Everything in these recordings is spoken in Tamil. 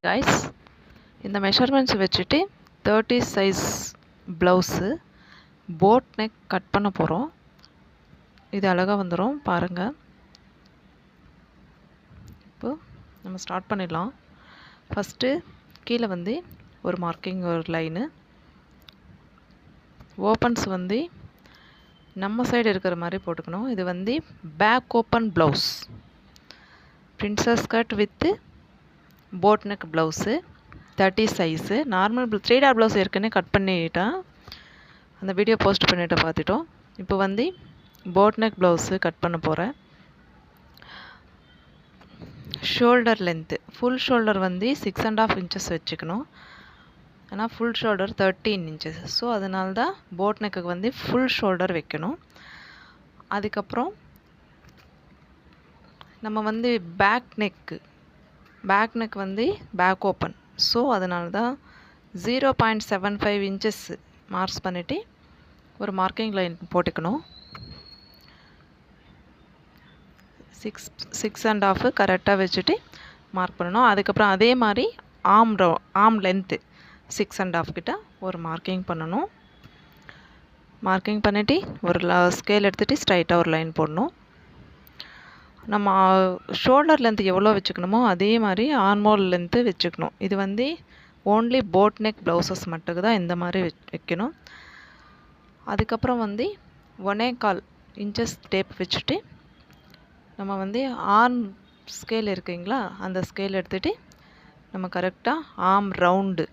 கைஸ், இந்த மெஷர்மெண்ட்ஸ் வச்சுட்டு 30 size blouse boat neck cut பண்ண போகிறோம். இது அழகாக வந்துடும் பாருங்கள். இப்போ நம்ம ஸ்டார்ட் பண்ணிடலாம். ஃபஸ்ட்டு கீழே வந்து ஒரு மார்க்கிங், ஒரு லைனு. ஓப்பன்ஸ் வந்து நம்ம சைடு இருக்கிற மாதிரி போட்டுக்கணும். இது வந்து back open blouse, princess cut with boat neck blouse 30 size. Normal 3 blouse ஏற்கனவே கட் பண்ணிட்டேன், அந்த வீடியோ போஸ்ட் பண்ணிவிட்டு பார்த்துட்டோம். இப்போ வந்து போட் நெக் ப்ளவுஸு கட் பண்ண போகிறேன். ஷோல்டர் லென்த்து, ஃபுல் ஷோல்டர் வந்து 6.5 இன்ச்சஸ் வச்சுக்கணும். ஆனால் ஃபுல் ஷோல்டர் 13 இன்ச்சஸ். ஸோ அதனால தான் போட் நெக்குக்கு வந்து ஃபுல் ஷோல்டர் வைக்கணும். அதுக்கப்புறம் நம்ம வந்து பேக் நெக் வந்து பேக் ஓப்பன். ஸோ அதனால தான் 0.75 இன்ச்சஸ் மார்க்ஸ் பண்ணிவிட்டு ஒரு மார்க்கிங் லைன் போட்டுக்கணும். 6.5 கரெக்டாக வச்சுட்டு மார்க் பண்ணணும். அதுக்கப்புறம் அதே மாதிரி ஆம் லென்த்து 6.5 கிட்ட ஒரு மார்க்கிங் பண்ணணும். மார்க்கிங் பண்ணிவிட்டு ஒரு ஸ்கேல் எடுத்துகிட்டு ஸ்ட்ரைட்டாக ஒரு லைன் போடணும். நம்ம ஷோல்டர் லென்த் எவ்வளோ வச்சுக்கணுமோ அதே மாதிரி ஆர்மோல் லென்த்து வச்சுக்கணும். இது வந்து ஓன்லி போட் நெக் ப்ளவுசஸ் மட்டுக்கு தான் இந்த மாதிரி வைக்கணும். அதுக்கப்புறம் வந்து 1.25 இன்ச்சஸ் டேப் வச்சுட்டு நம்ம வந்து ஆர்ம் ஸ்கேல் இருக்குங்களா, அந்த ஸ்கேல் எடுத்துகிட்டு நம்ம கரெக்டாக ஆர்ம் ரவுண்டு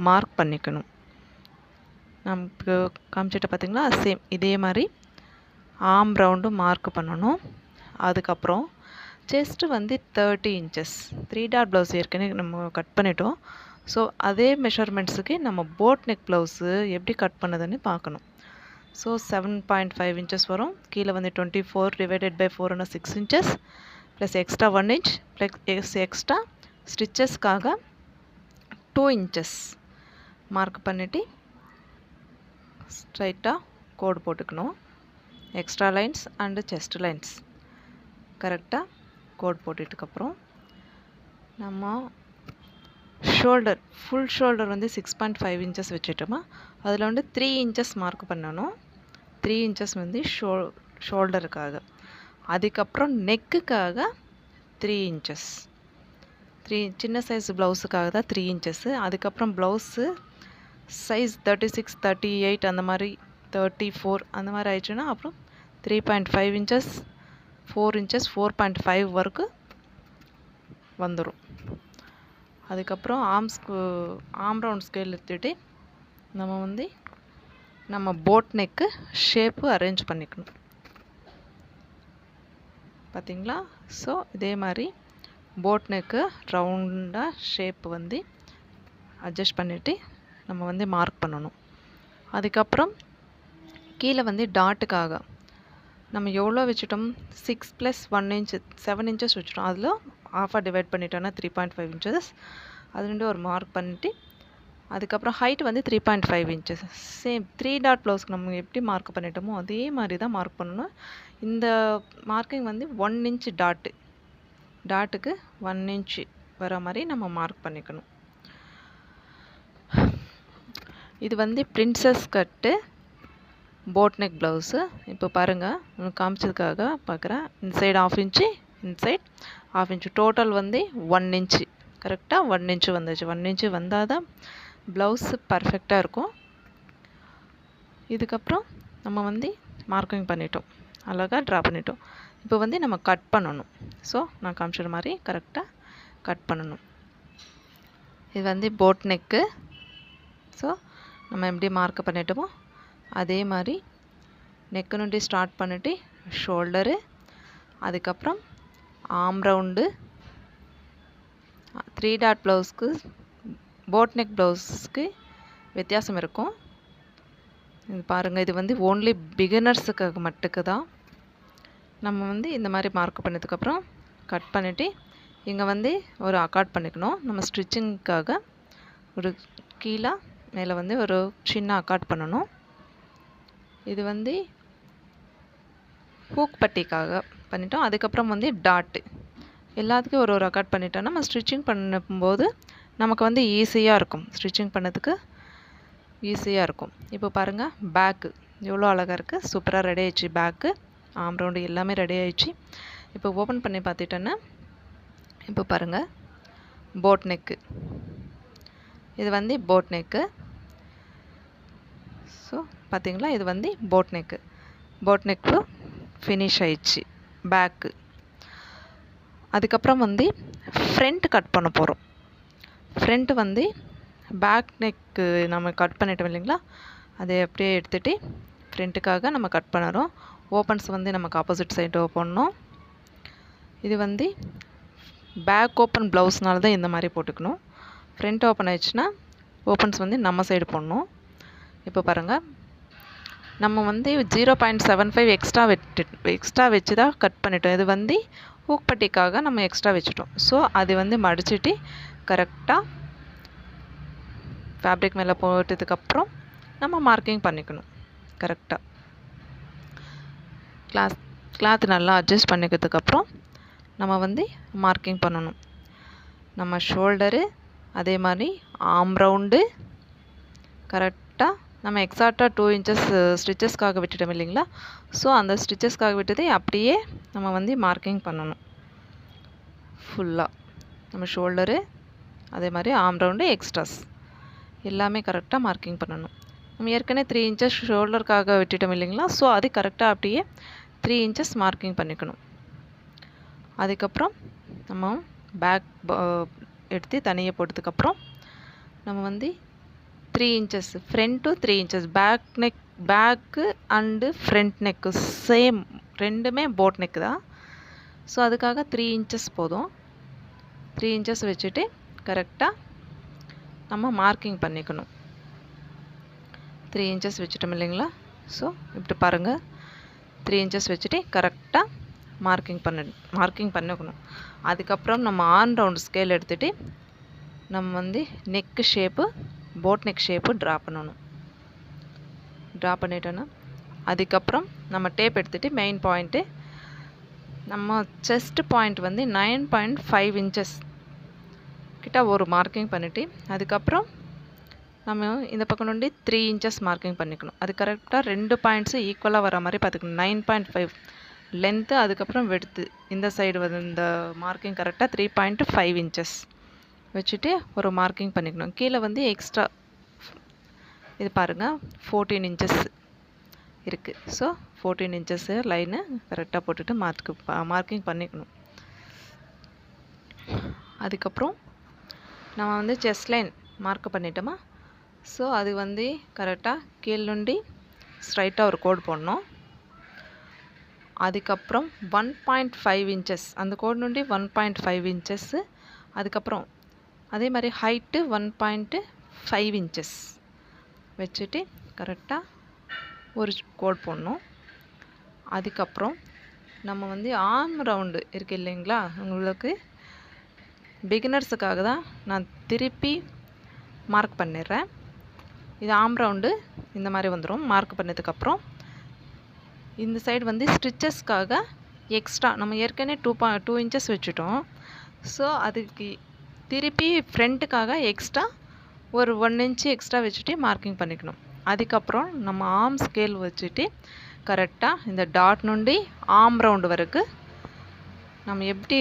மார்க் பண்ணிக்கணும். நமக்கு காமிச்சிட்ட பார்த்திங்களா, சேம் இதே மாதிரி ஆர்ம் ரவுண்டு மார்க் பண்ணணும். அதுக்கப்புறம் செஸ்ட்டு வந்து 30 இன்ச்சஸ். 3 டாட் ப்ளவுஸ் ஏற்கனவே நம்ம கட் பண்ணிட்டோம். ஸோ அதே மெஷர்மெண்ட்ஸுக்கு நம்ம போட் நெக் ப்ளவுஸு எப்படி கட் பண்ணதுன்னு பார்க்கணும். ஸோ 7.5 இன்ச்சஸ் வரும். கீழே வந்து 24 divided by 4 6 inches plus extra 1 inch plus extra ஸ்டிச்சஸ்க்காக 2 இன்ச்சஸ் மார்க் பண்ணிவிட்டு ஸ்ட்ரைட்டாக கோடு போட்டுக்கணும். Extra lines and chest lines கரெக்டாக கோட் போட்டுட்டுக்கப்புறம் நம்ம ஃபுல் ஷோல்டர் வந்து 6.5 இன்ச்சஸ் வச்சுட்டோமா, அதில் வந்து 3 இன்ச்சஸ் மார்க் பண்ணணும். 3 இன்ச்சஸ் வந்து ஷோல்டருக்காக. அதுக்கப்புறம் நெக்குக்காக 3 இன்ச்சஸ். சின்ன சைஸ் ப்ளவுஸுக்காக தான் 3 இன்ச்சஸ்ஸு. அதுக்கப்புறம் ப்ளவுஸு சைஸ் 36, 38 அந்த மாதிரி 34 அந்த மாதிரி ஆயிடுச்சுன்னா அப்புறம் 3.5 இன்ச்சஸ் 4 இன்ச்சஸ் 4.5 வரைக்கும் வந்துடும். அதுக்கப்புறம் ஆம் ரவுண்ட் ஸ்கேல் எடுத்துகிட்டு நம்ம வந்து நம்ம போட் நெக்கு ஷேப்பு அரேஞ்ச் பண்ணிக்கணும். பார்த்திங்களா? ஸோ இதே மாதிரி போட் நெக்கு ரவுண்டாக ஷேப்பு வந்து அட்ஜஸ்ட் பண்ணிவிட்டு நம்ம வந்து மார்க் பண்ணணும். அதுக்கப்புறம் கீழே வந்து டாட்டுக்காக நம்ம எவ்வளோ வச்சுட்டோம், 6 + 1 இன்ச் 7 இன்ச்சஸ் வச்சுட்டோம். அதில் ஆஃபாக டிவைட் பண்ணிட்டோன்னா 3.5 இன்ச்சஸ். அது ரெண்டு ஒரு மார்க் பண்ணிட்டு அதுக்கப்புறம் ஹைட் வந்து 3.5 இன்ச்சஸ். சேம் 3 டாட் ப்ளவுஸ்க்கு நம்ம எப்படி மார்க் பண்ணிட்டோமோ அதே மாதிரி தான் மார்க் பண்ணணும். இந்த மார்க்கிங் வந்து 1 இன்ச் டாட்டுக்கு 1 இன்ச் வர மாதிரி நம்ம மார்க் பண்ணிக்கணும். இது வந்து பிரின்சஸ் கட்டு போட் நெக் ப்ளவுஸு. இப்போ பாருங்கள், உங்களுக்கு காமிச்சதுக்காக பார்க்குறேன். இந்த சைடு 1/2 இன்ச்சு, இந்த சைட் 1/2 இன்ச்சு, டோட்டல் வந்து 1 இன்ச்சு. கரெக்டாக 1 இன்ச்சு வந்துச்சு. 1 இன்ச்சு வந்தால் தான் ப்ளவுஸு பர்ஃபெக்டாக இருக்கும். இதுக்கப்புறம் நம்ம வந்து மார்க்கிங் பண்ணிட்டோம், அழகாக ட்ரா பண்ணிட்டோம். இப்போ வந்து நம்ம கட் பண்ணணும். ஸோ நான் காமிச்சது மாதிரி கரெக்டாக கட் பண்ணணும். இது வந்து போட் நெக்கு. ஸோ நம்ம எப்படி மார்க் பண்ணிட்டோமோ அதே மாதிரி நெக்கு நுண்டி ஸ்டார்ட் பண்ணிவிட்டு ஷோல்டரு, அதுக்கப்புறம் ஆம் ரவுண்டு. 3 டாட் ப்ளவுஸ்க்கு போட் நெக் ப்ளவுஸ்க்கு வித்தியாசம் இருக்கும். இது பாருங்கள், இது வந்து ஓன்லி பிகினர்ஸுக்காக மட்டுக்கு தான். நம்ம வந்து இந்த மாதிரி மார்க் பண்ணதுக்கப்புறம் கட் பண்ணிவிட்டு இங்கே வந்து ஒரு அக்காட் பண்ணிக்கணும். நம்ம ஸ்டிச்சிங்க்காக ஒரு கீழே மேலே வந்து ஒரு சின்ன அக்காட் பண்ணணும். இது வந்து ஹூக் பட்டிக்காக பண்ணிட்டோம். அதுக்கப்புறம் வந்து எல்லாத்துக்கும் ஒரு கட் பண்ணிட்டோன்னா நம்ம ஸ்டிச்சிங் பண்ணும்போது நமக்கு வந்து ஈஸியாக இருக்கும். ஸ்டிச்சிங் பண்ணதுக்கு ஈஸியாக இருக்கும். இப்போ பாருங்கள், பேக்கு எவ்வளோ அழகாக இருக்குது. சூப்பராக ரெடி ஆயிடுச்சு. பேக்கு, ஆம் ரவுண்டு எல்லாமே ரெடி ஆயிடுச்சு. இப்போ ஓப்பன் பண்ணி பார்த்துட்டோன்னா இப்போ பாருங்கள், போட் நெக்கு. இது வந்து போட் நெக்கு. ஸோ பார்த்தீங்களா, இது வந்து boat neck. Boat neck finish ஆயிடுச்சு பேக்கு. அதுக்கப்புறம் வந்து ஃப்ரண்ட் கட் பண்ண போகிறோம். ஃப்ரண்ட் வந்து பேக் நெக்கு நம்ம கட் பண்ணிட்டோம் இல்லைங்களா, அதை அப்படியே எடுத்துகிட்டு ஃப்ரண்ட்டுக்காக நம்ம கட் பண்ணுறோம். ஓப்பன்ஸ் வந்து நமக்கு ஆப்போசிட் சைடு போடணும். இது வந்து பேக் ஓப்பன் ப்ளவுஸ்னால தான் இந்த மாதிரி போட்டுக்கணும். ஃப்ரண்ட் ஓப்பன் ஆயிடுச்சுன்னா ஓப்பன்ஸ் வந்து நம்ம சைடு போடணும். இப்போ பாருங்கள், நம்ம வந்து 0.75 எக்ஸ்ட்ரா வச்சு தான் கட் பண்ணிட்டோம். இது வந்து ஊக்பட்டிக்காக நம்ம எக்ஸ்ட்ரா வச்சுட்டோம். ஸோ அது வந்து மடிச்சுட்டு கரெக்டாக ஃபேப்ரிக் மேலே போட்டதுக்கப்புறம் நம்ம மார்க்கிங் பண்ணிக்கணும். கரெக்டாக கிளாத் நல்லா அட்ஜஸ்ட் பண்ணிக்கிறதுக்கப்புறம் நம்ம வந்து மார்க்கிங் பண்ணணும். நம்ம ஷோல்டரு, அதே மாதிரி ஆம் ரவுண்டு கரெக்டாக நம்ம எக்ஸாக்டாக 2 இன்ச்சஸ் ஸ்டிச்சஸ்க்காக விட்டுட்டோம் இல்லைங்களா. ஸோ அந்த ஸ்டிச்சஸ்க்காக விட்டதை அப்படியே நம்ம வந்து மார்க்கிங் பண்ணணும். ஃபுல்லாக நம்ம ஷோல்டரு, அதே மாதிரி ஆம் ரவுண்டு, எக்ஸ்ட்ராஸ் எல்லாமே கரெக்டாக மார்க்கிங் பண்ணணும். நம்ம ஏற்கனவே 3 இன்ச்சஸ் ஷோல்டருக்காக விட்டுட்டோம் இல்லைங்களா. ஸோ அது கரெக்டாக அப்படியே 3 இன்ச்சஸ் மார்க்கிங் பண்ணிக்கணும். அதுக்கப்புறம் நம்ம பேக் எடுத்து தனியாக போட்டதுக்கப்புறம் நம்ம வந்து 3 inches front to 3 inches back and front neck same, ரெண்டுமே போட் நெக்கு தான். ஸோ அதுக்காக 3 இன்ச்சஸ் போதும். 3 இன்ச்சஸ் வச்சுட்டு கரெக்டாக நம்ம மார்க்கிங் பண்ணிக்கணும். 3 இன்ச்சஸ் வச்சுட்டோம் இல்லைங்களா. ஸோ இப்படி பாருங்கள், 3 இன்ச்சஸ் வச்சுட்டு கரெக்டாக மார்க்கிங் பண்ணிக்கணும். அதுக்கப்புறம் நம்ம ஆன் ரவுண்ட் ஸ்கேல் எடுத்துகிட்டு நம்ம வந்து neck shape, boat neck shape draw பண்ணணும். ட்ரா பண்ணிட்டோன்னா அதுக்கப்புறம் நம்ம டேப் எடுத்துகிட்டு மெயின் பாயிண்ட்டு நம்ம செஸ்ட் பாயிண்ட் வந்து 9.5 இன்ச்சஸ் கிட்ட ஒரு மார்க்கிங் பண்ணிவிட்டு அதுக்கப்புறம் நம்ம இந்த பக்கம் நோண்டி 3 இன்ச்சஸ் மார்க்கிங் பண்ணிக்கணும். அது கரெக்டாக 2 பாயிண்ட்ஸு ஈக்குவலாக வர மாதிரி பார்த்துக்கணும். 9.5 லென்த்து, அதுக்கப்புறம் வெடுத்து இந்த சைடு வந்து இந்த மார்க்கிங் கரெக்டாக 3.5 இன்ச்சஸ் வச்சுட்டு ஒரு மார்க்கிங் பண்ணிக்கணும். கீழே வந்து எக்ஸ்ட்ரா இது பாருங்கள் 14 இன்ச்சஸ் இருக்குது. ஸோ 14 இன்ச்சஸ்ஸு லைனு கரெக்டாக போட்டுட்டு மார்க்கிங் பண்ணிக்கணும். அதுக்கப்புறம் நம்ம வந்து செஸ்ட் லைன் மார்க் பண்ணிட்டோமா. ஸோ அது வந்து கரெக்டாக கீழ் நுண்டி ஸ்ட்ரைட்டாக ஒரு கோடு போடணும். அதுக்கப்புறம் 1.5 இன்ச்சஸ் அந்த கோடு நுண்டி 1.5 இன்ச்சஸ்ஸு. அதுக்கப்புறம் அதே மாதிரி ஹைட்டு 1.5 இன்ச்சஸ் வச்சுட்டு கரெக்டாக ஒரு கோடு போடணும். அதுக்கப்புறம் நம்ம வந்து ஆர்ம் ரவுண்டு இருக்குது இல்லைங்களா, உங்களுக்கு பிகினர்ஸுக்காக தான் நான் திருப்பி மார்க் பண்ணிடுறேன். இது ஆர்ம் ரவுண்டு இந்த மாதிரி வந்துடும். மார்க் பண்ணதுக்கப்புறம் இந்த சைடு வந்து ஸ்டிச்சஸ்க்காக எக்ஸ்ட்ரா நம்ம ஏற்கனவே 2 இன்ச்சஸ் வச்சுட்டோம். ஸோ அதுக்கு திருப்பி ஃப்ரண்ட்டுக்காக எக்ஸ்ட்ரா ஒரு 1 இன்ச்சு எக்ஸ்ட்ரா வச்சுட்டு மார்க்கிங் பண்ணிக்கணும். அதுக்கப்புறம் நம்ம ஆர்ம் ஸ்கேல் வச்சுட்டு கரெக்டாக இந்த டாட் நுண்டி ஆர்ம் ரவுண்டு வரைக்கும் நம்ம எப்படி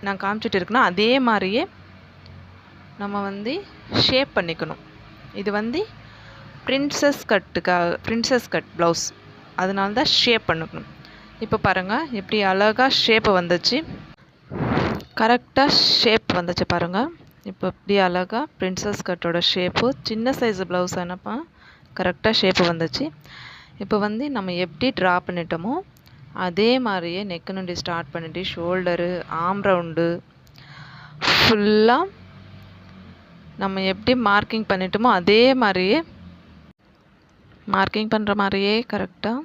நான் காமிச்சிட்டு இருக்கேன்னா அதே மாதிரியே நம்ம வந்து ஷேப் பண்ணிக்கணும். இது வந்து பிரின்சஸ் கட் ப்ளவுஸ், அதனால தான் ஷேப் பண்ணிக்கணும். இப்போ பாருங்கள் எப்படி அழகாக ஷேப்பு வந்துச்சு, கரெக்டாக ஷேப் வந்துச்சு பாருங்கள். இப்போ இப்படி அழகாக பிரின்சஸ் கட்டோட ஷேப்பு, சின்ன சைஸு ப்ளவுஸ் என்னப்பா கரெக்டாக ஷேப்பு வந்துச்சு. இப்போ வந்து நம்ம எப்படி ட்ரா பண்ணிட்டோமோ அதே மாதிரியே நெக்கு நுண்டி ஸ்டார்ட் பண்ணிட்டு ஷோல்டரு, ஆர்ம் ரவுண்டு ஃபுல்லாக நம்ம எப்படி மார்க்கிங் பண்ணிட்டோமோ அதே மாதிரியே மார்க்கிங் பண்ணுற மாதிரியே கரெக்டாக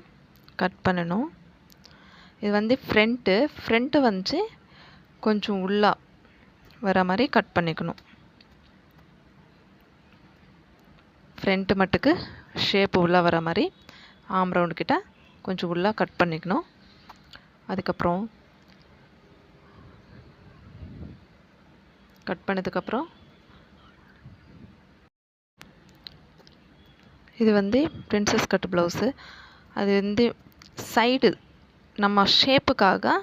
கட் பண்ணணும். இது வந்து ஃப்ரண்ட்டு வந்து கொஞ்சம் உள்ளே வர மாதிரி கட் பண்ணிக்கணும். ஃப்ரண்ட்டு மட்டுக்கு ஷேப்பு உள்ளே வர மாதிரி ஆர்ம் ரவுண்டு கிட்ட கொஞ்சம் உள்ளே கட் பண்ணிக்கணும். அதுக்கப்புறம் கட் பண்ணதுக்கப்புறம் இது வந்து பிரின்சஸ் கட் ப்ளவுஸு. அது வந்து சைடு நம்ம ஷேப்புக்காக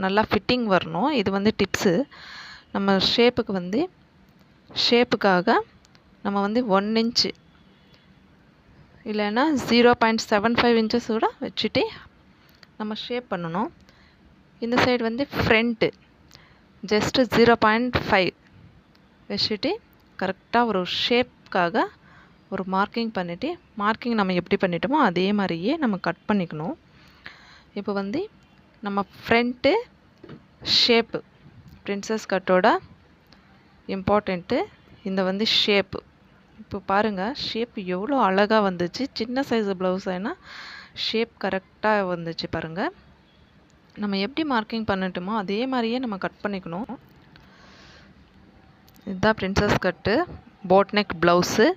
நல்லா ஃபிட்டிங் வரணும். இது வந்து டிப்ஸு. நம்ம ஷேப்புக்காக நம்ம வந்து 1 இன்ச்சு இல்லைன்னா 0.75 இன்ச்சஸ் கூட வச்சுட்டு நம்ம ஷேப் பண்ணணும். இந்த சைடு வந்து ஃப்ரண்ட்டு ஜஸ்ட்டு 0.5 வச்சுட்டு கரெக்டாக ஒரு ஷேப்காக ஒரு மார்க்கிங் பண்ணிவிட்டு, மார்க்கிங் நம்ம எப்படி பண்ணிட்டோமோ அதே மாதிரியே நம்ம கட் பண்ணிக்கணும். இப்போ வந்து நம்ம ஃப்ரண்ட்டு ஷேப்பு பிரின்சஸ் கட்டோட இம்பார்ட்டண்ட்டு இந்த வந்து ஷேப்பு. இப்போ பாருங்கள் ஷேப் எவ்வளோ அழகாக வந்துச்சு. சின்ன சைஸு ப்ளவுஸ் ஆனால் ஷேப் கரெக்டாக வந்துச்சு பாருங்கள். நம்ம எப்படி மார்க்கிங் பண்ணிட்டோமோ அதே மாதிரியே நம்ம கட் பண்ணிக்கணும். இதுதான் பிரின்சஸ் கட்டு போட் நெக் ப்ளவுஸு.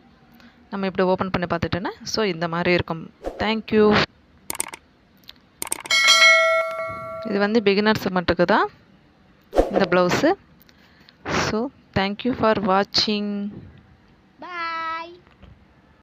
நம்ம இப்படி ஓப்பன் பண்ணி பார்த்துட்டோன்னா ஸோ இந்த மாதிரி இருக்கும். தேங்க்யூ. இது வந்து பிகினர்ஸ் மட்டுக்கு தான் இந்த ப்ளவுஸு. ஸோ தேங்க்யூ ஃபார் வாட்சிங்.